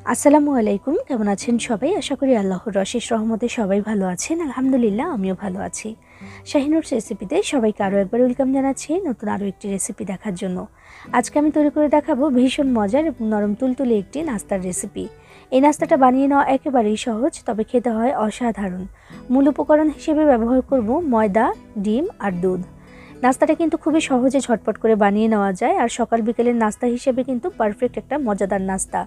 আসসালামু আলাইকুম, কেমন আছেন সবাই? আশা করি আল্লাহর অশেষ রহমতে সবাই ভালো আছেন। আলহামদুলিল্লাহ, আমিও ভালো আছি। শাহিনুরস রেসিপিতে সবাইকে আরও একবার ওয়েলকাম জানাচ্ছি নতুন আরও একটি রেসিপি দেখার জন্য। আজকে আমি তৈরি করে দেখাবো ভীষণ মজার এবং নরম তুলতুলে একটি নাস্তার রেসিপি। এই নাস্তাটা বানিয়ে নেওয়া একেবারেই সহজ, তবে খেতে হয় অসাধারণ। মূল উপকরণ হিসেবে ব্যবহার করব ময়দা, ডিম আর দুধ। নাস্তাটা কিন্তু খুবই সহজে ঝটপট করে বানিয়ে নেওয়া যায়, আর সকাল বিকেলের নাস্তা হিসেবে কিন্তু পারফেক্ট একটা মজাদার নাস্তা।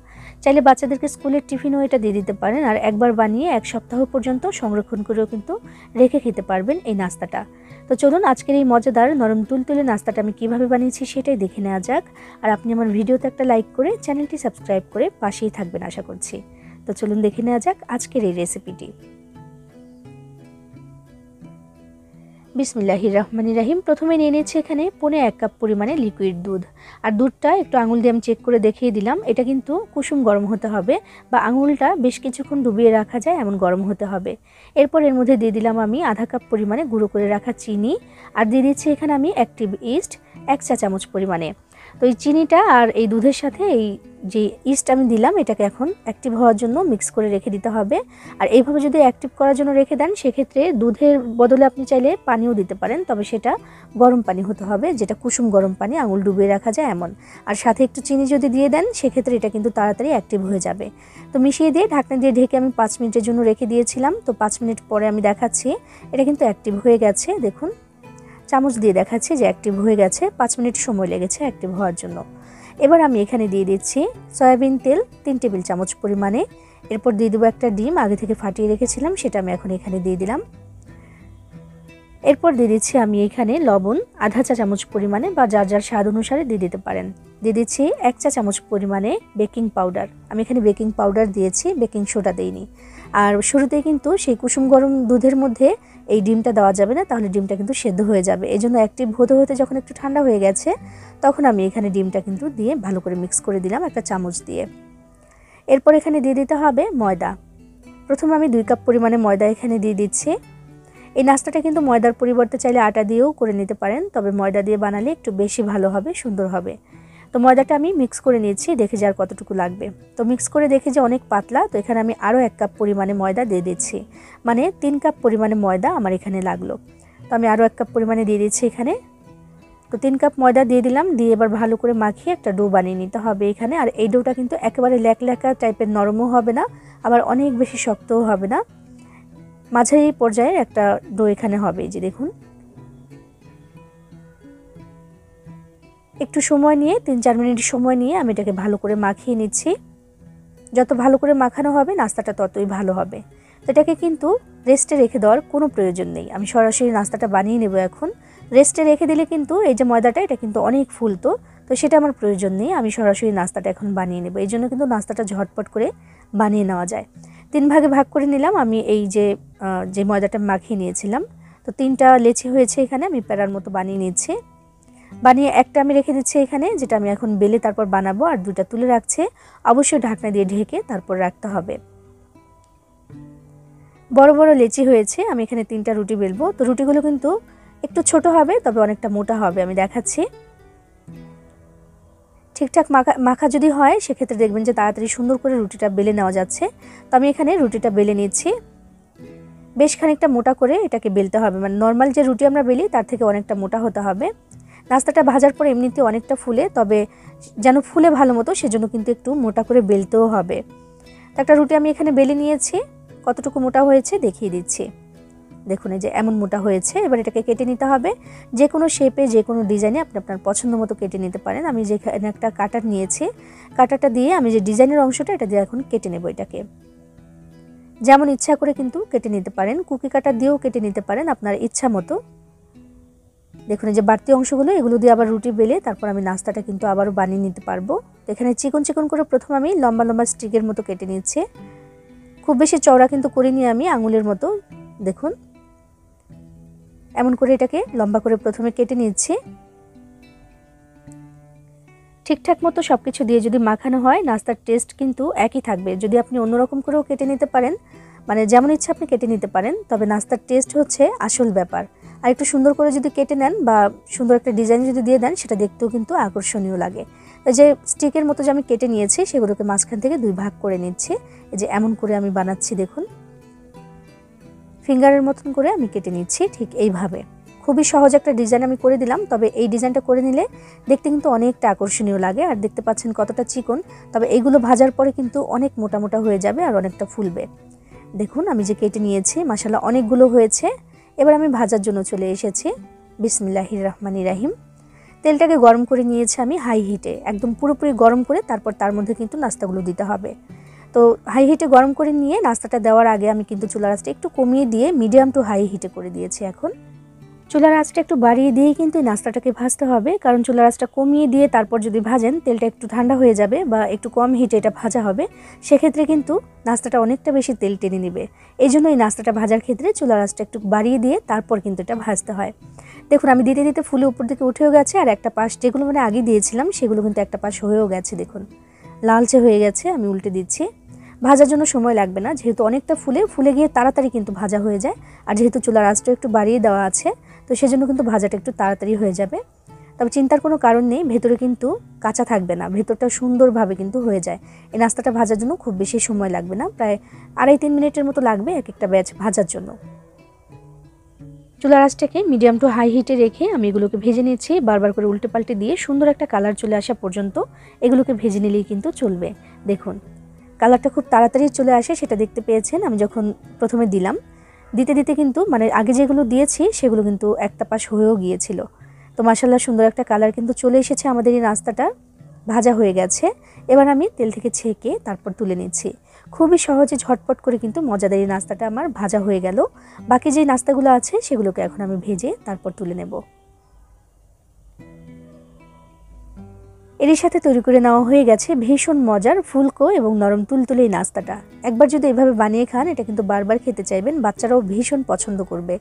চাইলে বাচ্চাদেরকে স্কুলের টিফিনও এটা দিয়ে দিতে পারেন, আর একবার বানিয়ে এক সপ্তাহ পর্যন্ত সংরক্ষণ করেও কিন্তু রেখে খেতে পারবেন এই নাস্তাটা। তো চলুন আজকের এই মজাদার নরম তুলতুলে নাস্তাটা আমি কিভাবে বানিয়েছি সেটাই দেখে নেওয়া যাক। আর আপনি আমার ভিডিওতে একটা লাইক করে চ্যানেলটি সাবস্ক্রাইব করে পাশেই থাকবেন আশা করছি। তো চলুন দেখে নেওয়া যাক আজকের এই রেসিপিটি। বিসমিল্লাহির রহমানির রহিম। প্রথমে নিয়ে নিয়েছি এখানে 1.5 কাপ পরিমাণে লিকুইড দুধ। আর দুধটা একটু আঙুল দিয়ে আমি চেক করে দেখিয়ে দিলাম, এটা কিন্তু কুসুম গরম হতে হবে, বা আঙুলটা বেশ কিছুক্ষণ ডুবিয়ে রাখা যায় এমন গরম হতে হবে। এরপর এর মধ্যে দিয়ে দিলাম আমি আধা কাপ পরিমাণে গুঁড়ো করে রাখা চিনি, আর দিয়ে দিচ্ছি এখানে আমি অ্যাক্টিভ ইস্ট 1 চা চামচ পরিমাণে। তো এই চিনিটা আর এই দুধের সাথে এই যে ইস্ট আমি দিলাম, এটাকে এখন অ্যাক্টিভ হওয়ার জন্য মিক্স করে রেখে দিতে হবে। আর এইভাবে যদি অ্যাক্টিভ করার জন্য রেখে দেন, সেক্ষেত্রে দুধের বদলে আপনি চাইলে পানিও দিতে পারেন, তবে সেটা গরম পানি হতে হবে, যেটা কুসুম গরম পানি, আঙুল ডুবিয়ে রাখা যায় এমন। আর সাথে একটু চিনি যদি দিয়ে দেন, সেক্ষেত্রে এটা কিন্তু তাড়াতাড়ি অ্যাক্টিভ হয়ে যাবে। তো মিশিয়ে দিয়ে ঢাকনা দিয়ে ঢেকে আমি 5 মিনিটের জন্য রেখে দিয়েছিলাম। তো 5 মিনিট পরে আমি দেখাচ্ছি এটা কিন্তু অ্যাক্টিভ হয়ে গেছে। দেখুন, চামচ দিয়ে দেখাচ্ছি যে অ্যাক্টিভ হয়ে গেছে। 5 মিনিট সময় লেগেছে অ্যাক্টিভ হওয়ার জন্য। এবার আমি এখানে দিয়ে দিচ্ছি সয়াবিন তেল 3 টেবিল চামচ পরিমাণে। এরপর দিয়ে দেবো একটা ডিম আগে থেকে ফাটিয়ে রেখেছিলাম, সেটা আমি এখন এখানে দিয়ে দিলাম। এরপর দিয়ে দিচ্ছি আমি এখানে লবণ আধা চা চামচ পরিমাণে, বা যার যার স্বাদ অনুসারে দিয়ে দিতে পারেন। দিয়ে দিচ্ছি 1 চা চামচ পরিমাণে বেকিং পাউডার। আমি এখানে বেকিং পাউডার দিয়েছি, বেকিং সোডা দেইনি। আর শুরুতেই কিন্তু সেই কুসুম গরম দুধের মধ্যে এই ডিমটা দেওয়া যাবে না, তাহলে ডিমটা কিন্তু সেদ্ধ হয়ে যাবে। এই জন্য অ্যাক্টিভ হতে হতে যখন একটু ঠান্ডা হয়ে গেছে, তখন আমি এখানে ডিমটা কিন্তু দিয়ে ভালো করে মিক্স করে দিলাম একটা চামচ দিয়ে। এরপর এখানে দিয়ে দিতে হবে ময়দা। প্রথমে আমি 2 কাপ পরিমাণে ময়দা এখানে দিয়ে দিচ্ছি। এই নাস্তাটা কিন্তু ময়দার পরিবর্তে চাইলে আটা দিয়েও করে নিতে পারেন, তবে ময়দা দিয়ে বানালে একটু বেশি ভালো হবে, সুন্দর হবে। তো ময়দাটা আমি মিক্স করে নিয়েছি, দেখে যার কতটুকু লাগবে। তো মিক্স করে দেখে যে অনেক পাতলা, তো এখানে আমি আরও 1 কাপ পরিমাণে ময়দা দিয়ে দিচ্ছি, মানে 3 কাপ পরিমাণে ময়দা আমার এখানে লাগলো। তো আমি আরও 1 কাপ পরিমাণে দিয়ে দিচ্ছি এখানে। তো 3 কাপ ময়দা দিয়ে দিলাম, দিয়ে এবার ভালো করে মাখিয়ে একটা ডো বানিয়ে নিতে হবে এখানে। আর এই ডোটা কিন্তু একেবারে ল্যাকল্যাকা টাইপের নরমও হবে না, আবার অনেক বেশি শক্তও হবে না, মাঝারি পর্যায়ের একটা ডো এখানে হবে। যে দেখুন, একটু সময় নিয়ে 3-4 মিনিট সময় নিয়ে আমি এটাকে ভালো করে মাখিয়ে নিচ্ছি। যত ভালো করে মাখানো হবে নাস্তাটা ততই ভালো হবে। তো এটাকে কিন্তু রেস্টে রেখে দেওয়ার কোনো প্রয়োজন নেই, আমি সরাসরি নাস্তাটা বানিয়ে নেব এখন। রেস্টে রেখে দিলে কিন্তু এই যে ময়দাটা, এটা কিন্তু অনেক ফুলতো, তো সেটা আমার প্রয়োজন নেই, আমি সরাসরি নাস্তাটা এখন বানিয়ে নেব। এই জন্য কিন্তু নাস্তাটা ঝটপট করে বানিয়ে নেওয়া যায়। 3 ভাগে ভাগ করে নিলাম আমি এই যে ময়দাটা মাখিয়ে নিয়েছিলাম। তো 3টা লেচি হয়েছে এখানে, আমি প্যারার মতো বানিয়ে নিচ্ছি। বানিয়ে একটা আমি রেখে দিচ্ছি এখানে, যেটা আমি এখন বেলে তারপর বানাবো, আর 2টা তুলে রাখছে। অবশ্যই ঢাকনা দিয়ে ঢেকে তারপর রাখতে হবে। বড় বড় লেচি হয়েছে, আমি এখানে 3টা রুটি বেলবো। তো রুটিগুলো কিন্তু একটু ছোট হবে, তবে অনেকটা মোটা হবে, আমি দেখাচ্ছি। ঠিকঠাক মাখা যদি হয়, সেক্ষেত্রে দেখবেন যে তাড়াতাড়ি সুন্দর করে রুটিটা বেলে নেওয়া যাচ্ছে। তো আমি এখানে রুটিটা বেলে নিচ্ছি। বেশ খানিকটা মোটা করে এটাকে বেলতে হবে, মানে নর্মাল যে রুটি আমরা বেলি তার থেকে অনেকটা মোটা হতে হবে। নাস্তাটা ভাজার পর এমনিতে অনেকটা ফুলে, তবে যেন ফুলে ভালো মতো, সেজন্য কিন্তু একটু মোটা করে বেলতেও হবে। তো একটা রুটি আমি এখানে বেলে নিয়েছি, কতটুকু মোটা হয়েছে দেখিয়ে দিচ্ছি। দেখুন, এই যে এমন মোটা হয়েছে। এবার এটাকে কেটে নিতে হবে, যে কোনো শেপে, যে কোনো ডিজাইনে আপনি আপনার পছন্দ মতো কেটে নিতে পারেন। আমি যেখানে একটা কাটার নিয়েছি, কাটাটা দিয়ে আমি যে ডিজাইনের অংশটা, এটা দিয়ে এখন কেটে নেব। এটাকে যেমন ইচ্ছা করে কিন্তু কেটে নিতে পারেন, কুকি কাটার দিয়েও কেটে নিতে পারেন আপনার ইচ্ছা মতো। দেখুন, এই যে বাড়তি অংশগুলো, এগুলো দিয়ে আবার রুটি বেলে তারপর আমি নাস্তাটা কিন্তু আবারও বানিয়ে নিতে পারবো। তো এখানে চিকন চিকন করে প্রথম আমি লম্বা লম্বা স্টিকের মতো কেটে নিচ্ছি। খুব বেশি চওড়া কিন্তু করিনি আমি, আঙুলের মতো। দেখুন, এমন করে এটাকে লম্বা করে প্রথমে কেটে নিচ্ছি। ঠিকঠাক মতো সব কিছু দিয়ে যদি মাখানো হয়, নাস্তার টেস্ট কিন্তু একই থাকবে। যদি আপনি অন্যরকম করেও কেটে নিতে পারেন, মানে যেমন ইচ্ছা আপনি কেটে নিতে পারেন, তবে নাস্তার টেস্ট হচ্ছে আসল ব্যাপার। আর একটু সুন্দর করে যদি কেটে নেন, বা সুন্দর একটা ডিজাইন যদি দিয়ে দেন, সেটা দেখতেও কিন্তু আকর্ষণীয় লাগে। এই যে স্টিকের মতো যে আমি কেটে নিয়েছি সেগুলোকে মাঝখান থেকে 2 ভাগ করে নিচ্ছি। এই যে এমন করে আমি বানাচ্ছি, দেখুন ফিঙ্গারের মতন করে আমি কেটে নিচ্ছি ঠিক এইভাবে। খুবই সহজ একটা ডিজাইন আমি করে দিলাম, তবে এই ডিজাইনটা করে নিলে দেখতে কিন্তু অনেকটা আকর্ষণীয় লাগে। আর দেখতে পাচ্ছেন কতটা চিকন, তবে এইগুলো ভাজার পরে কিন্তু অনেক মোটা মোটা হয়ে যাবে আর অনেকটা ফুলবে। দেখুন আমি যে কেটে নিয়েছি মাশাআল্লাহ অনেকগুলো হয়েছে। এবার আমি ভাজার জন্য চলে এসেছি। বিসমিল্লাহির রহমানির রহিম। তেলটাকে গরম করে নিয়েছি আমি হাই হিটে, একদম পুরোপুরি গরম করে তারপর তার মধ্যে কিন্তু নাস্তাগুলো দিতে হবে। তো হাই হিটে গরম করে নিয়ে নাস্তাটা দেওয়ার আগে আমি কিন্তু চুলার আঁচটা একটু কমিয়ে দিয়ে মিডিয়াম টু হাই হিটে করে দিয়েছি। এখন চুলার আঁচটা একটু বাড়িয়ে দিয়েই কিন্তু এই নাস্তাটাকে ভাজতে হবে, কারণ চুলার আঁচটা কমিয়ে দিয়ে তারপর যদি ভাজেন তেলটা একটু ঠান্ডা হয়ে যাবে বা একটু কম হিটে এটা ভাজা হবে, সেক্ষেত্রে কিন্তু নাস্তাটা অনেকটা বেশি তেল টেনে নেবে। এই জন্য এই নাস্তাটা ভাজার ক্ষেত্রে চুলার আঁচটা একটু বাড়িয়ে দিয়ে তারপর কিন্তু এটা ভাজতে হয়। দেখুন আমি দিতে দিতে ফুলে উপর দিকে উঠেও গেছে, আর একটা পাশ যেগুলো মানে আগে দিয়েছিলাম সেগুলো কিন্তু একটা পাশ হয়েও গেছে, দেখুন লালচে হয়ে গেছে। আমি উল্টে দিচ্ছি। ভাজার জন্য সময় লাগবে না, যেহেতু অনেকটা ফুলে গিয়ে তাড়াতাড়ি কিন্তু ভাজা হয়ে যায়। আর যেহেতু চুলার আঁচটা একটু বাড়িয়ে দেওয়া আছে, তো সেজন্য কিন্তু ভাজাটা একটু তাড়াতাড়ি হয়ে যাবে। তবে চিন্তার কোনো কারণ নেই, ভেতরে কিন্তু কাঁচা থাকবে না, ভেতরটা সুন্দরভাবে কিন্তু হয়ে যায়। এই নাস্তাটা ভাজার জন্য খুব বেশি সময় লাগবে না, প্রায় 2.5-3 মিনিটের মতো লাগবে এক একটা ব্যাচ ভাজার জন্য। চুলার আঁচটাকে মিডিয়াম টু হাই হিটে রেখে আমি এগুলোকে ভেজে নিচ্ছি, বারবার করে উল্টে পাল্টে দিয়ে সুন্দর একটা কালার চলে আসা পর্যন্ত এগুলোকে ভেজে নিলেই কিন্তু চলবে। দেখুন কালারটা খুব তাড়াতাড়ি চলে আসে, সেটা দেখতে পেয়েছেন। আমি যখন প্রথমে দিলাম, দিতে দিতে কিন্তু মানে আগে যেগুলো দিয়েছি সেগুলো কিন্তু একটা পাশ হয়েও গিয়েছিল। তো মাশাআল্লাহ সুন্দর একটা কালার কিন্তু চলে এসেছে, আমাদের এই নাস্তাটা ভাজা হয়ে গেছে। এবার আমি তেল থেকে ছেঁকে তারপর তুলে নিচ্ছি। খুবই সহজে ঝটপট করে কিন্তু মজাদার এই নাস্তাটা আমার ভাজা হয়ে গেল। বাকি যে নাস্তাগুলো আছে সেগুলোকে এখন আমি ভেজে তারপর তুলে নেব। এরই সাথে তৈরি করে নেওয়া হয়ে গেছে ভীষণ মজার ফুলকো এবং নরম তুলতুলে এই নাস্তাটা। একবার যদি এভাবে বানিয়ে খান, এটা কিন্তু বারবার খেতে চাইবেন, বাচ্চারাও ভীষণ পছন্দ করবে।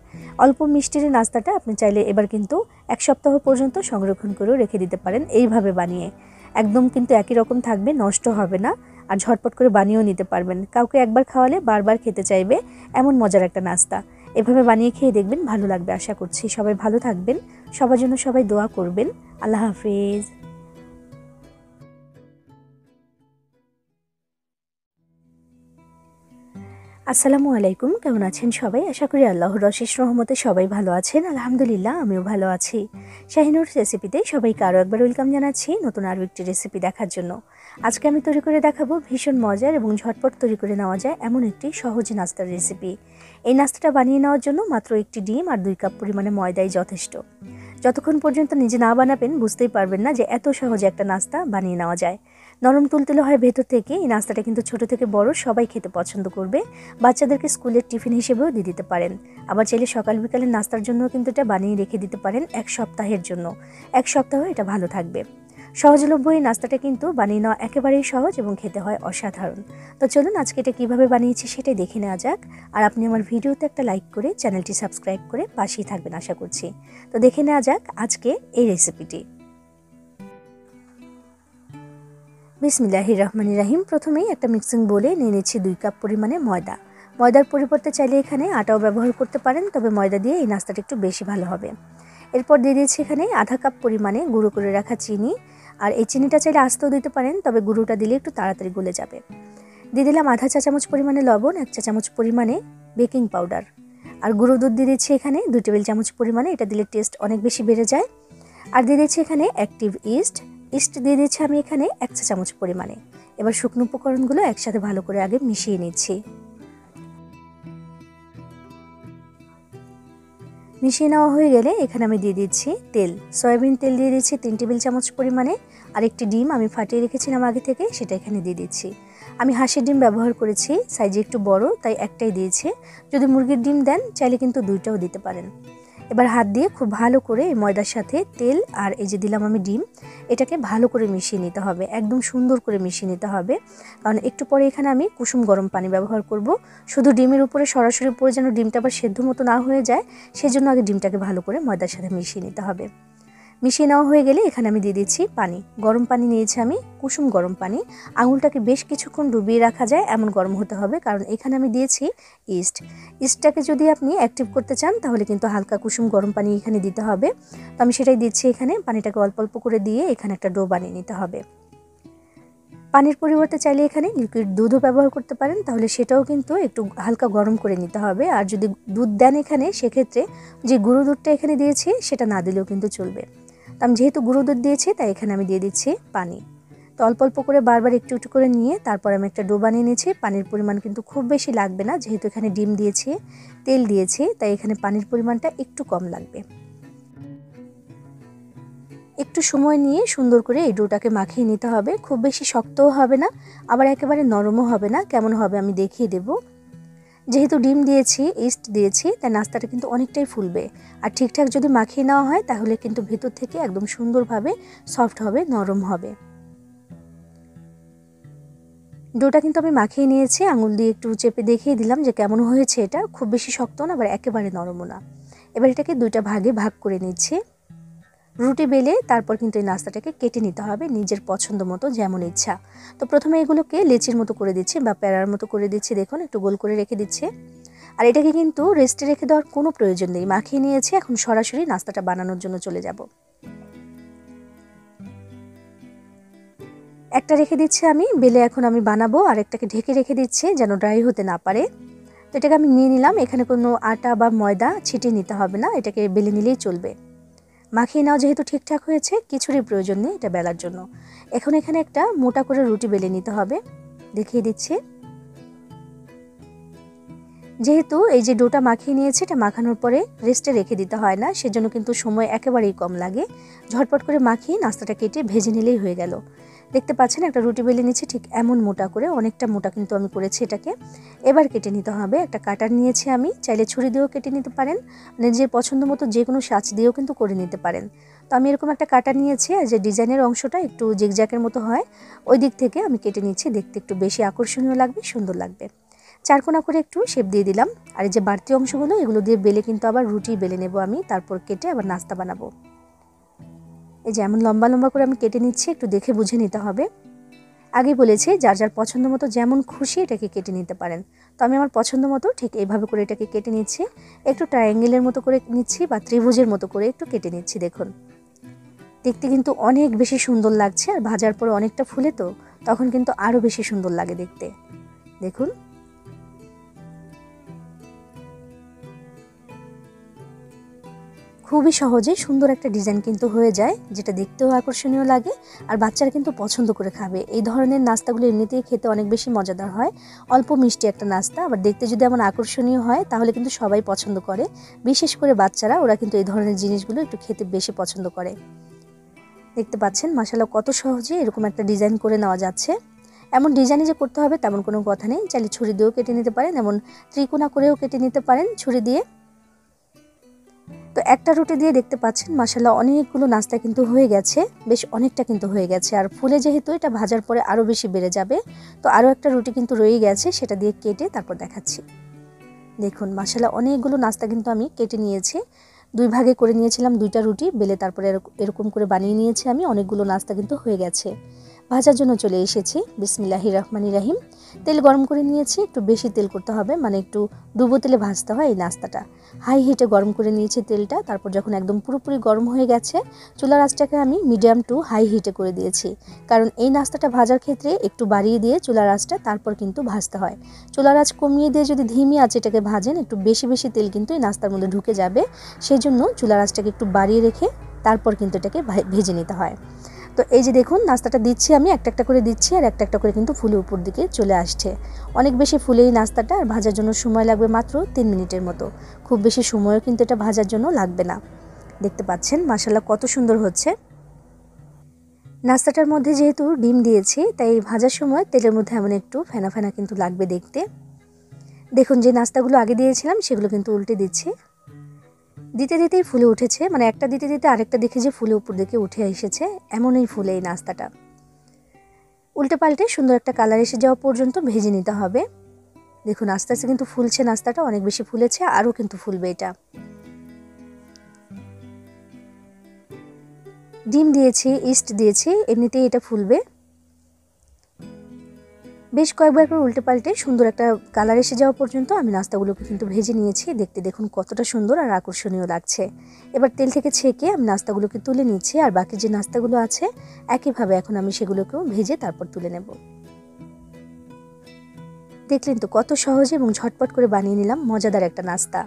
অল্প মিষ্টির নাস্তাটা আপনি চাইলে এবার কিন্তু 1 সপ্তাহ পর্যন্ত সংরক্ষণ করেও রেখে দিতে পারেন এইভাবে বানিয়ে। একদম কিন্তু একই রকম থাকবে, নষ্ট হবে না, আর ঝটপট করে বানিয়েও নিতে পারবেন। কাউকে একবার খাওয়ালে বারবার খেতে চাইবে, এমন মজার একটা নাস্তা। এভাবে বানিয়ে খেয়ে দেখবেন, ভালো লাগবে আশা করছি। সবাই ভালো থাকবেন, সবার জন্য সবাই দোয়া করবেন। আল্লাহ হাফেজ। আসসালামু আলাইকুম, কেমন আছেন সবাই? আশা করি আল্লাহর অশেষ রহমতে সবাই ভালো আছেন। আলহামদুলিল্লাহ আমিও ভালো আছি। শাহিনুর রেসিপিতে সবাইকে আরও একবার ওয়েলকাম জানাচ্ছি নতুন আরও একটি রেসিপি দেখার জন্য। আজকে আমি তৈরি করে দেখাবো ভীষণ মজার এবং ঝটপট তৈরি করে নেওয়া যায় এমন একটি সহজ নাস্তার রেসিপি। এই নাস্তাটা বানিয়ে নেওয়ার জন্য মাত্র 1টি ডিম আর 2 কাপ পরিমাণে ময়দাই যথেষ্ট। যতক্ষণ পর্যন্ত নিজে না বানাবেন বুঝতেই পারবেন না যে এত সহজে একটা নাস্তা বানিয়ে নেওয়া যায়। নরম তুলতুলে হয় ভেতর থেকে। এই নাস্তাটা কিন্তু ছোট থেকে বড় সবাই খেতে পছন্দ করবে। বাচ্চাদেরকে স্কুলের টিফিন হিসেবেও দিয়ে দিতে পারেন। আবার চাইলে সকাল বিকালের নাস্তার জন্যও কিন্তু এটা বানিয়ে রেখে দিতে পারেন 1 সপ্তাহের জন্য। 1 সপ্তাহ এটা ভালো থাকবে। সহজলভ্য এই নাস্তাটা কিন্তু বানিয়ে নেওয়া একেবারেই সহজ এবং খেতে হয় অসাধারণ। তো চলুন আজকে এটা কীভাবে বানিয়েছি সেটাই দেখে নেওয়া যাক। আর আপনি আমার ভিডিওতে একটা লাইক করে চ্যানেলটি সাবস্ক্রাইব করে পাশেই থাকবেন আশা করছি। তো দেখে নেওয়া যাক আজকে এই রেসিপিটি। বিসমিল্লাহির রহমানির রহিম। প্রথমেই একটা মিক্সিং বোলে নিয়ে নিচ্ছি 2 কাপ পরিমাণে ময়দা। ময়দার পরিবর্তে চাইলে এখানে আটাও ব্যবহার করতে পারেন, তবে ময়দা দিয়ে এই নাস্তাটা একটু বেশি ভালো হবে। এরপর দিয়ে দিয়েছি এখানে আধা কাপ পরিমাণে গুঁড়ো করে রাখা চিনি। আর এই চিনিটা চাইলে আস্তেও দিতে পারেন, তবে গুঁড়োটা দিলে একটু তাড়াতাড়ি গলে যাবে। দিয়ে দিলাম আধা চা চামচ পরিমাণে লবণ, 1 চা চামচ পরিমাণে বেকিং পাউডার। আর গুঁড়ো দুধ দিয়ে দিচ্ছি এখানে 2 টেবিল চামচ পরিমাণে, এটা দিলে টেস্ট অনেক বেশি বেড়ে যায়। আর দিয়ে দিচ্ছি এখানে অ্যাক্টিভ ইস্ট দিয়ে দিচ্ছি আমি এখানে 1 চা চামচ পরিমাণে। এবার শুকনো উপকরণগুলো একসাথে ভালো করে আগে মিশিয়ে নিচ্ছি। মিশিয়ে নেওয়া হয়ে গেলে এখানে আমি দিয়ে দিচ্ছি তেল। সয়াবিন তেল দিয়ে দিচ্ছি 3 টেবিল চামচ পরিমাণে। আর একটি ডিম আমি ফাটিয়ে রেখেছিলাম আগে থেকে, সেটা এখানে দিয়ে দিচ্ছি। আমি হাঁসের ডিম ব্যবহার করেছি, সাইজে একটু বড়, তাই একটাই দিয়েছি। যদি মুরগির ডিম দেন চাইলে কিন্তু 2টাও দিতে পারেন। এবার হাত দিয়ে খুব ভালো করে এই ময়দার সাথে তেল আর এই যে দিলাম আমি ডিম, এটাকে ভালো করে মিশিয়ে নিতে হবে, একদম সুন্দর করে মিশিয়ে নিতে হবে। কারণ একটু পরে এখানে আমি কুসুম গরম পানি ব্যবহার করব। শুধু ডিমের উপরে সরাসরি পরে যেন ডিমটা আবার সেদ্ধ মতো না হয়ে যায়, সেজন্য আগে ডিমটাকে ভালো করে ময়দার সাথে মিশিয়ে নিতে হবে। মিশিয়ে নেওয়া হয়ে গেলে এখানে আমি দিয়ে দিচ্ছি পানি। গরম পানি নিয়েছি আমি, কুসুম গরম পানি। আঙুলটাকে বেশ কিছুক্ষণ ডুবিয়ে রাখা যায় এমন গরম হতে হবে, কারণ এখানে আমি দিয়েছি ইস্ট। ইস্টটাকে যদি আপনি অ্যাক্টিভ করতে চান তাহলে কিন্তু হালকা কুসুম গরম পানি এখানে দিতে হবে। তো আমি সেটাই দিচ্ছি এখানে। পানিটাকে অল্প অল্প করে দিয়ে এখানে একটা ডো বানিয়ে নিতে হবে। পানির পরিবর্তে চাইলে এখানে লিকুইড দুধও ব্যবহার করতে পারেন, তাহলে সেটাও কিন্তু একটু হালকা গরম করে নিতে হবে। আর যদি দুধ দেন এখানে, সেক্ষেত্রে যে গুঁড়ো দুধটা এখানে দিয়েছি সেটা না দিলেও কিন্তু চলবে। তো আমি যেহেতু গুঁড়ো দুধ দিয়েছি তাই এখানে আমি দিয়ে দিচ্ছি পানি। তো অল্প অল্প করে বারবার একটু একটু করে নিয়ে তারপর আমি একটা ডো বানিয়ে নিয়েছি। পানির পরিমাণ কিন্তু খুব বেশি লাগবে না, যেহেতু এখানে ডিম দিয়েছি, তেল দিয়েছি, তাই এখানে পানির পরিমাণটা একটু কম লাগবে। একটু সময় নিয়ে সুন্দর করে এই ডোটাকে মাখিয়ে নিতে হবে। খুব বেশি শক্তও হবে না, আবার একেবারে নরমও হবে না। কেমন হবে আমি দেখিয়ে দেব। যেহেতু ডিম দিয়েছি, ইস্ট দিয়েছি, তাই নাস্তাটা কিন্তু অনেকটাই ফুলবে। আর ঠিকঠাক যদি মাখিয়ে নেওয়া হয় তাহলে কিন্তু ভেতর থেকে একদম সুন্দরভাবে সফট হবে, নরম হবে। ডোটা কিন্তু আমি মাখিয়ে নিয়েছি, আঙুল দিয়ে একটু চেপে দেখিয়ে দিলাম যে কেমন হয়েছে। এটা খুব বেশি শক্ত না, আবার একেবারে নরমও না। এবার এটাকে দুইটা ভাগে ভাগ করে নিচ্ছি। রুটি বেলে তারপর কিন্তু এই নাস্তাটাকে কেটে নিতে হবে নিজের পছন্দ মতো, যেমন ইচ্ছা। তো প্রথমে এগুলোকে লেচির মতো করে দিচ্ছি বা প্যারার মতো করে দিচ্ছি। দেখুন একটু গোল করে রেখে দিচ্ছে। আর এটাকে কিন্তু রেস্টে রেখে দেওয়ার কোনো প্রয়োজন নেই। মাখিয়ে নিয়েছি, এখন সরাসরি নাস্তাটা বানানোর জন্য চলে যাব। একটা রেখে দিচ্ছি আমি বেলে, এখন আমি বানাবো। আর একটাকে ঢেকে রেখে দিচ্ছি যেন ড্রাই হতে না পারে। তো এটাকে আমি নিয়ে নিলাম। এখানে কোনো আটা বা ময়দা ছিটিয়ে নিতে হবে না, এটাকে বেলে নিলেই চলবে। মাখিয়ে নেওয়া যেহেতু ঠিকঠাক হয়েছে, কিছুরই প্রয়োজন নেই এটা বেলার জন্য। এখন এখানে একটা মোটা করে রুটি বেলে নিতে হবে, দেখিয়ে দিচ্ছি। যেহেতু এই যে ডোটা মাখিয়ে নিয়েছে, এটা মাখানোর পরে রেস্টে রেখে দিতে হয় না, সেজন্য কিন্তু সময় একেবারেই কম লাগে। ঝটপট করে মাখিয়ে নাস্তাটা কেটে ভেজে নিলেই হয়ে গেল। দেখতে পাচ্ছেন একটা রুটি বেলে নিচ্ছে ঠিক এমন মোটা করে, অনেকটা মোটা কিন্তু আমি করেছি এটাকে। এবার কেটে নিতে হবে। একটা কাটার নিয়েছি আমি, চাইলে ছুরি দিয়েও কেটে নিতে পারেন, নিজের পছন্দ মতো যে কোনো সাজ দিয়েও কিন্তু করে নিতে পারেন। তো আমি এরকম একটা কাটার নিয়েছি, আর যে ডিজাইনের অংশটা একটু জিগজ্যাগের মতো হয় ওই দিক থেকে আমি কেটে নিচ্ছি, দেখতে একটু বেশি আকর্ষণীয় লাগবে, সুন্দর লাগবে। চারকোনা করে একটু শেপ দিয়ে দিলাম। আর এই যে বাড়তি অংশগুলো, এগুলো দিয়ে বেলে কিন্তু আবার রুটি বেলে নেব আমি, তারপর কেটে আবার নাস্তা বানাবো। এই যে এমন লম্বা লম্বা করে আমি কেটে নিচ্ছি, একটু দেখে বুঝে নিতে হবে। আগেই বলেছি যার যার পছন্দ মতো যেমন খুশি এটাকে কেটে নিতে পারেন। তো আমি আমার পছন্দ মতো ঠিক এইভাবে করে এটাকে কেটে নিচ্ছি। একটু ট্রায়াঙ্গেলের মতো করে নিচ্ছি বা ত্রিভুজের মতো করে একটু কেটে নিচ্ছি। দেখুন দেখতে কিন্তু অনেক বেশি সুন্দর লাগছে, আর ভাজার পরে অনেকটা ফুলে তো তখন কিন্তু আরও বেশি সুন্দর লাগে দেখতে। দেখুন খুবই সহজে সুন্দর একটা ডিজাইন কিন্তু হয়ে যায়, যেটা দেখতেও আকর্ষণীয় লাগে, আর বাচ্চারা কিন্তু পছন্দ করে খাবে। এই ধরনের নাস্তাগুলো এমনিতেই খেতে অনেক বেশি মজাদার হয়, অল্প মিষ্টি একটা নাস্তা, আবার দেখতে যদি এমন আকর্ষণীয় হয় তাহলে কিন্তু সবাই পছন্দ করে। বিশেষ করে বাচ্চারা, ওরা কিন্তু এই ধরনের জিনিসগুলো একটু খেতে বেশি পছন্দ করে। দেখতে পাচ্ছেন মাশাআল্লাহ কত সহজে এরকম একটা ডিজাইন করে নেওয়া যাচ্ছে। এমন ডিজাইনে যে করতে হবে তেমন কোনো কথা নেই, চাইলে ছুরি দিয়েও কেটে নিতে পারেন, এমন ত্রিকোণা করেও কেটে নিতে পারেন ছুরি দিয়ে। তো একটা রুটি দিয়ে দেখতে পাচ্ছেন মাশাআল্লাহ অনেকগুলো নাস্তা কিন্তু হয়ে গেছে, বেশ অনেকটা কিন্তু হয়ে গেছে। আর ফুলে যেহেতু এটা ভাজার পরে আরও বেশি বেড়ে যাবে, তো আরও একটা রুটি কিন্তু রয়ে গেছে, সেটা দিয়ে কেটে তারপর দেখাচ্ছি। দেখুন মাশাআল্লাহ অনেকগুলো নাস্তা কিন্তু আমি কেটে নিয়েছি, দুই ভাগে করে নিয়েছিলাম দুইটা রুটি বেলে, তারপরে এরকম করে বানিয়ে নিয়েছি আমি। অনেকগুলো নাস্তা কিন্তু হয়ে গেছে। ভাজার জন্য চলে এসেছি। বিসমিল্লাহির রহমানির রহিম। তেল গরম করে নিয়েছি, একটু বেশি তেল করতে হবে, মানে একটু ডুবো তেলে ভাজতে হয় এই নাস্তাটা। হাই হিটে গরম করে নিয়েছি তেলটা, তারপর যখন একদম পুরোপুরি গরম হয়ে গেছে, চুলার আঁচটাকে আমি মিডিয়াম টু হাই হিটে করে দিয়েছি, কারণ এই নাস্তাটা ভাজার ক্ষেত্রে একটু বাড়িয়ে দিয়ে চুলার আঁচটা তারপর কিন্তু ভাজতে হয়। চুলার আঁচ কমিয়ে দিয়ে যদি ধিমি আঁচে এটাকে ভাজেন, একটু বেশি বেশি তেল কিন্তু এই নাস্তার মধ্যে ঢুকে যাবে, সেই জন্য চুলার আঁচটাকে একটু বাড়িয়ে রেখে তারপর কিন্তু এটাকে ভেজে নিতে হয়। তো এই যে দেখুন নাস্তাটা দিচ্ছি আমি, একটা একটা করে দিচ্ছি, আর একটা একটা করে কিন্তু ফুলে উপর দিকে চলে আসছে। অনেক বেশি ফুলে এই নাস্তাটা, আর ভাজার জন্য সময় লাগবে মাত্র 3 মিনিটের মতো, খুব বেশি সময়ও কিন্তু এটা ভাজার জন্য লাগবে না। দেখতে পাচ্ছেন মাশাআল্লাহ কত সুন্দর হচ্ছে। নাস্তাটার মধ্যে যেহেতু ডিম দিয়েছি, তাই ভাজার সময় তেলের মধ্যে এমন একটু ফেনা ফেনা কিন্তু লাগবে দেখতে। দেখুন যে নাস্তাগুলো আগে দিয়েছিলাম সেগুলো কিন্তু উল্টে দিচ্ছি, দিতে দিতেই ফুলে উঠেছে, মানে একটা দিতে দিতে আরেকটা দেখে যে ফুলে উপর দিকে উঠে এসেছে, এমনই ফুলে এই নাস্তাটা। উল্টে পাল্টে সুন্দর একটা কালার এসে যাওয়া পর্যন্ত ভেজে নিতে হবে। দেখুন আস্তে আস্তে কিন্তু ফুলছে নাস্তাটা, অনেক বেশি ফুলেছে, আরও কিন্তু ফুলবে এটা। ডিম দিয়েছি, ইস্ট দিয়েছি, এমনিতেই এটা ফুলবে। বেশ কয়েকবার করে উল্টে পাল্টে সুন্দর একটা কালার এসে যাওয়া পর্যন্ত আমি নাস্তাগুলোকে কিন্তু ভেজে নিয়েছি। দেখতে দেখুন কতটা সুন্দর আর আকর্ষণীয় লাগছে। এবার তেল থেকে ছেঁকে আমি নাস্তাগুলোকে তুলে নিচ্ছি, আর বাকি যে নাস্তাগুলো আছে একইভাবে এখন আমি সেগুলোকেও ভেজে তারপর তুলে নেব। দেখলেন তো কত সহজে এবং ঝটপট করে বানিয়ে নিলাম মজাদার একটা নাস্তা।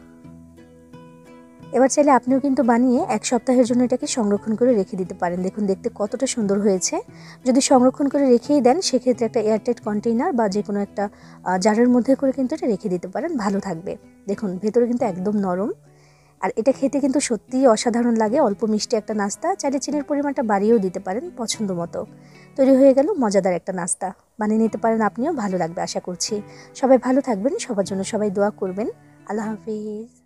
এবার চাইলে আপনিও কিন্তু বানিয়ে 1 সপ্তাহের জন্য এটাকে সংরক্ষণ করে রেখে দিতে পারেন। দেখুন দেখতে কতটা সুন্দর হয়েছে। যদি সংরক্ষণ করে রেখেই দেন সেক্ষেত্রে একটা এয়ারটাইট কন্টেইনার বা যে কোনো একটা জারের মধ্যে করে কিন্তু এটা রেখে দিতে পারেন, ভালো থাকবে। দেখুন ভেতরে কিন্তু একদম নরম, আর এটা খেতে কিন্তু সত্যিই অসাধারণ লাগে। অল্প মিষ্টি একটা নাস্তা, চাইলে চিনির পরিমাণটা বাড়িয়েও দিতে পারেন পছন্দ মতো। তৈরি হয়ে গেল মজাদার একটা নাস্তা। বানিয়ে নিতে পারেন আপনিও, ভালো লাগবে আশা করছি। সবাই ভালো থাকবেন, সবার জন্য সবাই দোয়া করবেন। আল্লাহ হাফিজ।